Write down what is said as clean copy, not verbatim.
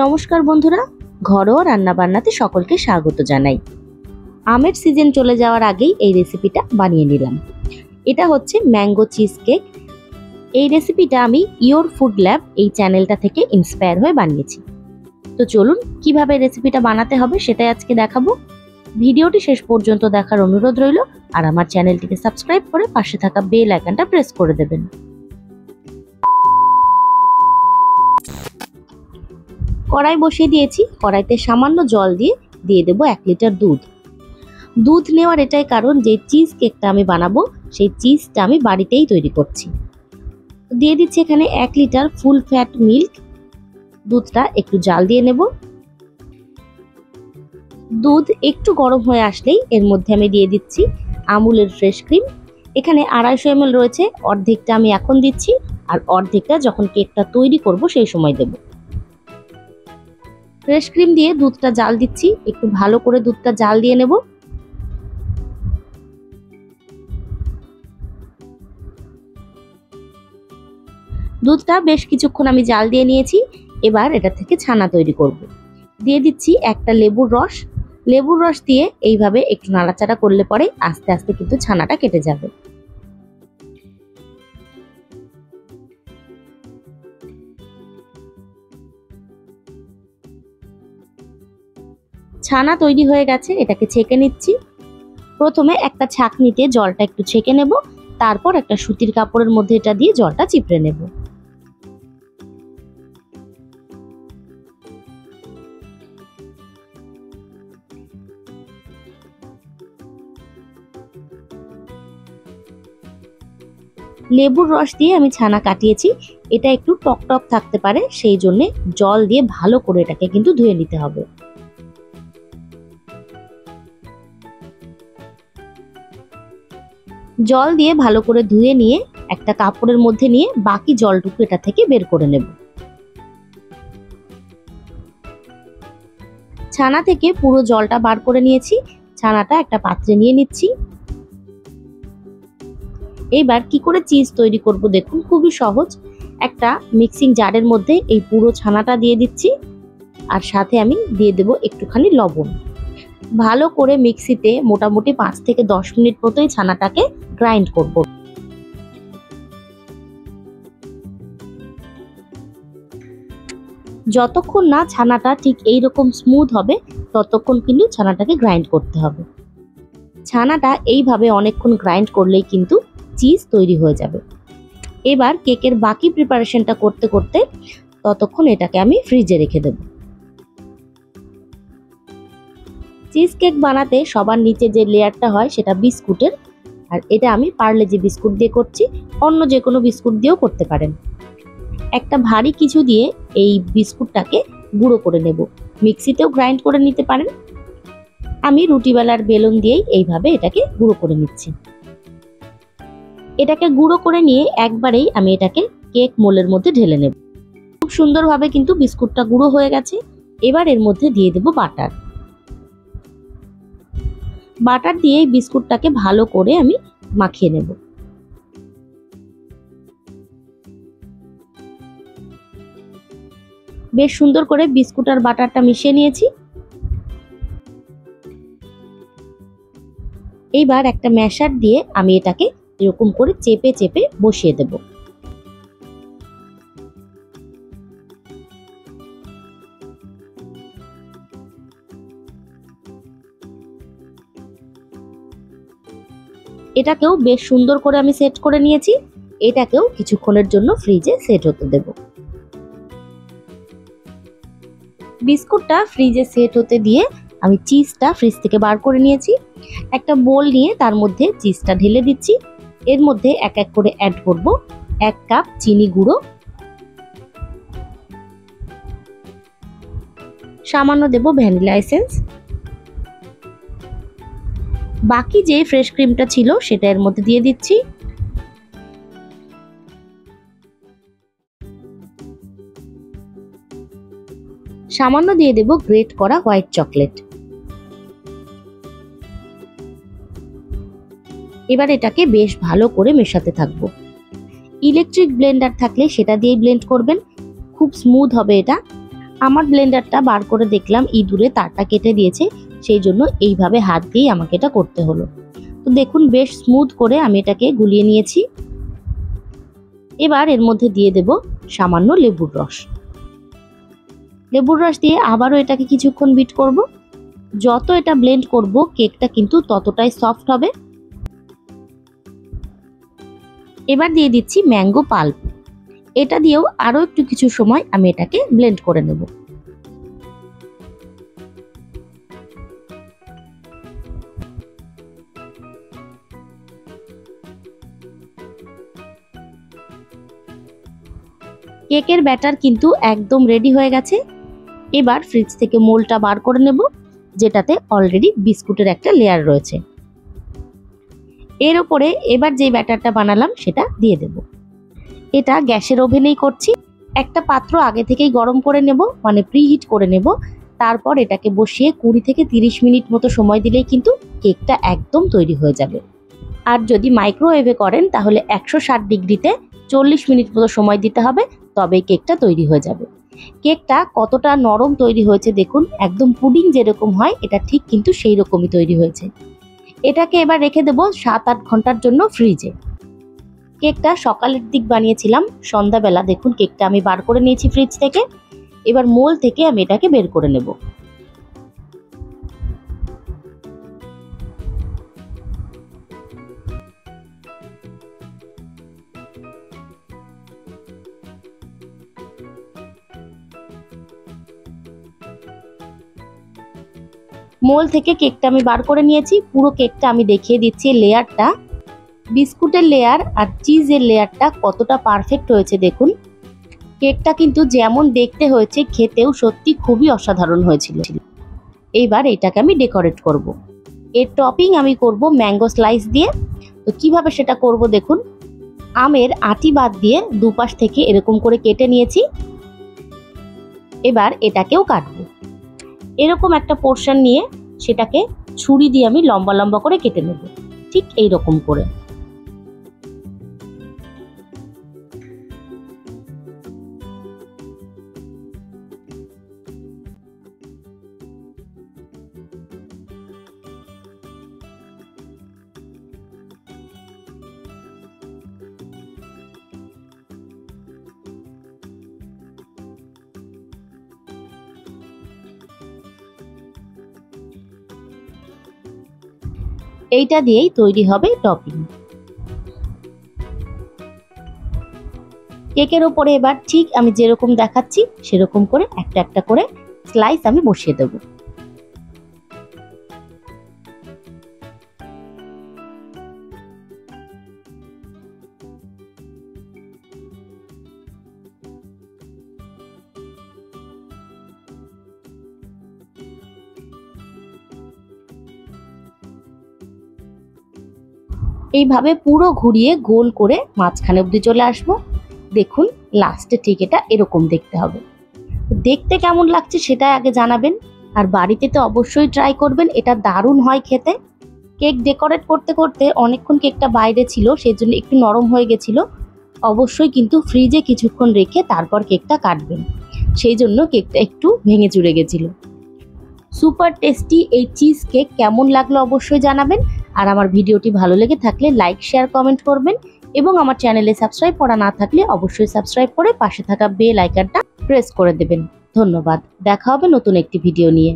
নমস্কার বন্ধুরা, ঘরোয়া রান্নাবান্নাতে সকলকে স্বাগত জানাই। আমের সিজন চলে যাওয়ার আগেই এই রেসিপিটা বানিয়ে নিলাম। এটা হচ্ছে ম্যাঙ্গো চিজ কেক। এই রেসিপিটা আমি ইওর ফুড ল্যাব এই চ্যানেলটা থেকে ইন্সপায়ার হয়ে বানিয়েছি। তো চলুন কিভাবে রেসিপিটা বানাতে হবে সেটাই আজকে দেখাবো। ভিডিওটি শেষ পর্যন্ত দেখার অনুরোধ রইল, আর আমার চ্যানেলটিকে সাবস্ক্রাইব করে পাশে থাকা বেল আইকনটা প্রেস করে দেবেন। কড়াই বসিয়ে দিয়েছি। কড়াইতে সামান্য জল দিয়ে দেবো 1 লিটার দুধ। দুধ নেওয়ার এটাই কারণ যে চিজ কেকটা আমি বানাবো সেই চিজটা আমি বাড়িতেই তৈরি করছি। দিয়ে দিচ্ছি এখানে 1 লিটার ফুল ফ্যাট মিল্ক। দুধটা একটু জাল দিয়ে নেব। দুধ একটু গরম হয়ে আসলেই এর মধ্যে আমি দিয়ে দিচ্ছি আমুলের ফ্রেশ ক্রিম। এখানে 250 ml রয়েছে, অর্ধেকটা আমি এখন দিচ্ছি আর অর্ধেকটা যখন কেকটা তৈরি করব সেই সময় দেব। ফ্রেশ ক্রিম দিয়ে দুধটা জাল দিচ্ছি, একটু ভালো করে দুধটা জাল দিয়ে নেব। দুধটা বেশ কিছুক্ষণ আমি জাল দিয়ে নিয়েছি। এবার এটা থেকে ছানা তৈরি করব। দিয়ে দিচ্ছি একটা লেবুর রস। লেবুর রস দিয়ে এইভাবে একটু নাড়াচাড়া করলে পরে আস্তে আস্তে কিন্তু ছানাটা কেটে যাবে। ছানা তৈরি হয়ে গেছে, এটাকে ছেঁকে নিচ্ছি। প্রথমে একটা ছাঁকনিতে জলটা একটু ছেঁকে নেব, তারপর একটা সুতির কাপড়ের মধ্যে এটা দিয়ে জলটা চিপড়ে নেব। লেবুর রস দিয়ে আমি ছানা কাটিয়েছি, এটা একটু টক টক থাকতে পারে, সেই জন্য জল দিয়ে ভালো করে এটাকে কিন্তু ধুয়ে নিতে হবে। জল দিয়ে ভালো করে ধুয়ে নিয়ে একটা কাপড়ের মধ্যে নিয়ে বাকি জলটুকু এটা থেকে বের করে নেব। ছানা থেকে পুরো জলটা বার করে নিয়েছি। ছানাটা একটা পাত্রে নিয়ে নিচ্ছি। এইবার কি করে চিজ তৈরি করব দেখুন, খুবই সহজ। একটা মিক্সিং জারের মধ্যে এই পুরো ছানাটা দিয়ে দিচ্ছি, আর সাথে আমি দিয়ে দেব একটুখানি লবণ। ভালো করে মিক্সিতে মোটামুটি 5 থেকে 10 মিনিট মতোই ছানাটাকে গ্রাইন্ড করব। যতক্ষণ না ছানাটা ঠিক এইরকম স্মুথ হবে ততক্ষণ কিন্তু ছানাটাকে গ্রাইন্ড করতে হবে। ছানাটা এইভাবে অনেকক্ষণ গ্রাইন্ড করলেই কিন্তু চিজ তৈরি হয়ে যাবে। এবার কেকের বাকি প্রিপারেশনটা করতে করতে ততক্ষণ এটাকে আমি ফ্রিজে রেখে দেব। চিজ কেক বানাতে সবার নিচে যে লেয়ারটা হয় সেটা বিস্কুটের, আর এটা আমি পার্লেজি বিস্কুট দিয়ে করছি। অন্য যে কোনো বিস্কুট দিয়েও করতে পারেন। একটা ভারী কিছু দিয়ে এই বিস্কুটটাকে গুঁড়ো করে নেব। মিক্সিতেও গ্রাইন্ড করে নিতে পারেন। আমি রুটিবেলার বেলুন দিয়েই এইভাবে এটাকে গুঁড়ো করে নিচ্ছি। এটাকে গুঁড়ো করে নিয়ে একবারেই আমি এটাকে কেক মোলের মধ্যে ঢেলে নেব। খুব সুন্দরভাবে কিন্তু বিস্কুটটা গুঁড়ো হয়ে গেছে। এবার এর মধ্যে দিয়ে দেব বাটার। বাটার দিয়ে বিস্কুটটাকে ভালো করে আমি মাখিয়ে নেব। বেশ সুন্দর করে বিস্কুট আর বাটারটা মিশিয়ে নিয়েছি। এইবার একটা ম্যাশার দিয়ে আমি এটাকে এরকম করে চেপে চেপে বসিয়ে দেব। এটাকেও বেশ সুন্দর করে আমি সেট করে নিয়েছি। এটাকেও কিছুক্ষণের জন্য ফ্রিজে সেট হতে দেব। বিস্কুটটা ফ্রিজে সেট হতে দিয়ে আমি চিজটা ফ্রিজ থেকে বার করে নিয়েছি। একটা বোল নিয়ে তার মধ্যে চিজটা ঢেলে দিচ্ছি। এর মধ্যে এক এক করে অ্যাড করব 1 কাপ চিনি গুঁড়ো, সামান্য দেব ভ্যানিলা এসেন্স, বাকি যে ফ্রেশ ক্রিমটা ছিল সেটা এর মধ্যে দিয়ে দিচ্ছি। সামান্য দিয়ে দেব গ্রেট করা হোয়াইট চকলেট। এবার এটাকে বেশ ভালো করে মেশাতে থাকবো। ইলেকট্রিক ব্লেন্ডার থাকলে সেটা দিয়েই ব্লেন্ড করবেন, খুব স্মুথ হবে এটা। আমার ব্লেন্ডারটা বার করে দেখলাম ইঁদুরে তারটা কেটে দিয়েছে, সেই জন্য এইভাবে হাত দিয়েই আমাকে এটা করতে হলো। তো দেখুন বেশ স্মুথ করে আমি এটাকে গুলিয়ে নিয়েছি। এবার এর মধ্যে দিয়ে দেব সামান্য লেবুর রস। লেবুর রস দিয়ে আবারও এটাকে কিছুক্ষণ বিট করব। যত এটা ব্লেন্ড করব কেকটা কিন্তু ততটাই সফট হবে। এবার দিয়ে দিচ্ছি ম্যাঙ্গো পাল্প। এটা দিয়েও আরও একটু কিছু সময় আমি এটাকে ব্লেন্ড করে নেব। কেকের ব্যাটার কিন্তু একদম রেডি হয়ে গেছে। এবার ফ্রিজ থেকে মোলটা বার করে নেব, যেটাতে অলরেডি বিস্কুটের একটা লেয়ার রয়েছে। এর উপরে এবার যে ব্যাটারটা বানালাম সেটা দিয়ে দেব। এটা গ্যাসের ওভেনেই করছি। একটা পাত্র আগে থেকেই গরম করে নেব, মানে প্রিহিট করে নেব। তারপর এটাকে বসিয়ে 20 থেকে 30 মিনিট মতো সময় দিলেই কিন্তু কেকটা একদম তৈরি হয়ে যাবে। আর যদি মাইক্রোওয়েভে করেন তাহলে 160 ডিগ্রিতে 40 মিনিট মতো সময় দিতে হবে, তবেই কেকটা তৈরি হয়ে যাবে। কেকটা কতটা নরম তৈরি হয়েছে দেখুন, একদম পুডিং যেরকম হয় এটা ঠিক কিন্তু সেই রকমই তৈরি হয়েছে। এটাকে এবার রেখে দেব 7-8 ঘন্টার জন্য ফ্রিজে। কেকটা সকালের দিক বানিয়েছিলাম, সন্ধ্যাবেলা দেখুন কেকটা আমি বার করে নিয়েছি ফ্রিজ থেকে। এবার মোল থেকে আমি এটাকে বের করে নেব। মোল থেকে কেকটা আমি বার করে নিয়েছি। পুরো কেকটা আমি দেখিয়ে দিচ্ছি। লেয়ারটা, বিস্কুটের লেয়ার আর চিজের লেয়ারটা কতটা পারফেক্ট হয়েছে দেখুন। কেকটা কিন্তু যেমন দেখতে হয়েছে খেতেও সত্যি খুবই অসাধারণ হয়েছিল। এইবার এটাকে আমি ডেকোরেট করব। এর টপিং আমি করব ম্যাঙ্গো স্লাইস দিয়ে। তো কিভাবে সেটা করব দেখুন। আমের আটি বাদ দিয়ে দুপাশ থেকে এরকম করে কেটে নিয়েছি। এবার এটাকেও কাটবো। এরকম একটা পোর্শন নিয়ে সেটাকে ছুরি দিয়ে আমি লম্বা লম্বা করে কেটে নেব, ঠিক এই রকম করে। এইটা দিয়েই তৈরি হবে টপিং। কেকের উপরে এবার ঠিক আমি যেরকম দেখাচ্ছি সেরকম করে একটা একটা করে স্লাইস আমি বসিয়ে দেব। এইভাবে পুরো ঘুরিয়ে গোল করে মাঝখানে অবধি চলে আসবো। দেখুন লাস্টে ঠিক এটা এরকম দেখতে হবে। দেখতে কেমন লাগছে সেটা আগে জানাবেন, আর বাড়িতে তো অবশ্যই ট্রাই করবেন, এটা দারুণ হয় খেতে। কেক ডেকোরেট করতে করতে অনেকক্ষণ কেকটা বাইরে ছিল, সেই জন্য একটু নরম হয়ে গেছিল। অবশ্যই কিন্তু ফ্রিজে কিছুক্ষণ রেখে তারপর কেকটা কাটবেন, সেই জন্য কেকটা একটু ভেঙে চুরে গেছিল। সুপার টেস্টি এই চিজ কেক কেমন লাগলো অবশ্যই জানাবেন। আর আমার ভিডিওটি ভালো লেগে থাকলে লাইক, শেয়ার, কমেন্ট করবেন। এবং আমার চ্যানেলে সাবস্ক্রাইব করা না থাকলে অবশ্যই সাবস্ক্রাইব করে পাশে থাকা বেল আইকনটা প্রেস করে দেবেন। ধন্যবাদ। দেখা হবে নতুন একটি ভিডিও নিয়ে।